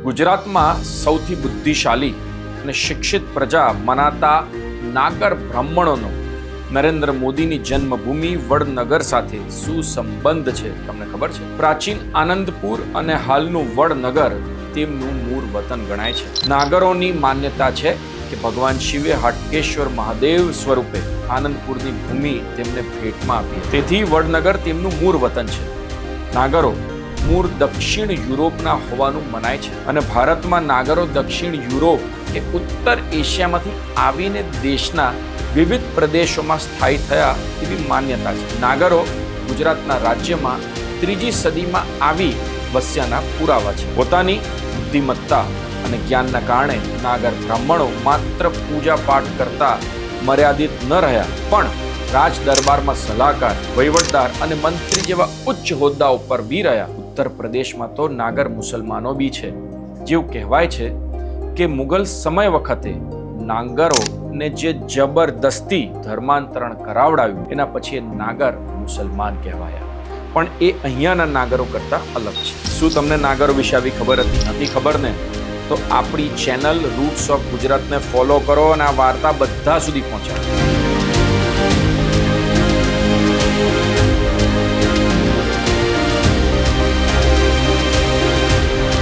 ગુજરાતમાં સૌથી બુદ્ધિશાળી અને શિક્ષિત પ્રજા મનાતા નાગર બ્રાહ્મણોનો નરેન્દ્ર મોદીની જન્મભૂમિ વડનગર સાથે શું સંબંધ છે તમને ખબર છે? પ્રાચીન આનંદપુર અને હાલનું વડનગર તેમનું મૂળ વતન ગણાય છે. નાગરોની માન્યતા છે કે ભગવાન શિવે હાટકેશ્વર મહાદેવ સ્વરૂપે આનંદપુરની ભૂમિ તેમને ભેટમાં આપી. તેથી વડનગર તેમનું મૂળ વતન છે. નાગરો મૂળ દક્ષિણ યુરોપના હોવાનું મનાય છે અને ભારતમાં નાગરો દક્ષિણ યુરોપ કે ઉત્તર એશિયામાંથી આવીને દેશના વિવિધ પ્રદેશોમાં સ્થાયી થયા એવી માન્યતા છે. નાગરો ગુજરાતના રાજ્યમાં 3જી સદીમાં આવી વસ્યાના પુરાવા છે. પોતાની બુદ્ધિમત્તા અને જ્ઞાનના કારણે નાગર બ્રાહ્મણો માત્ર પૂજા પાઠ કરતા મર્યાદિત ન રહ્યા, પણ રાજ દરબારમાં સલાહકાર, વહીવટદાર અને મંત્રી જેવા ઉચ્ચ હોદ્દા ઉપર બી રહ્યા. ઉત્તર પ્રદેશમાં તો નાગર મુસલમાનો બી છે. જેવું કહેવાય છે કે મુગલ સમય વખતે નાગરોને જે જબરદસ્તી ધર્માંતરણ કરાવડાવ્યું એના પછી નાગર મુસલમાન કહેવાયા. પણ એ અહીંયાના નાગરો કરતા અલગ છે. શું તમને નાગરો વિશે આવી ખબર હતી? નથી ખબર ને? તો આપણી ચેનલ રૂટ્સ ઓફ ગુજરાતને ફોલો કરો અને આ વાર્તા બધા સુધી પહોંચાડો.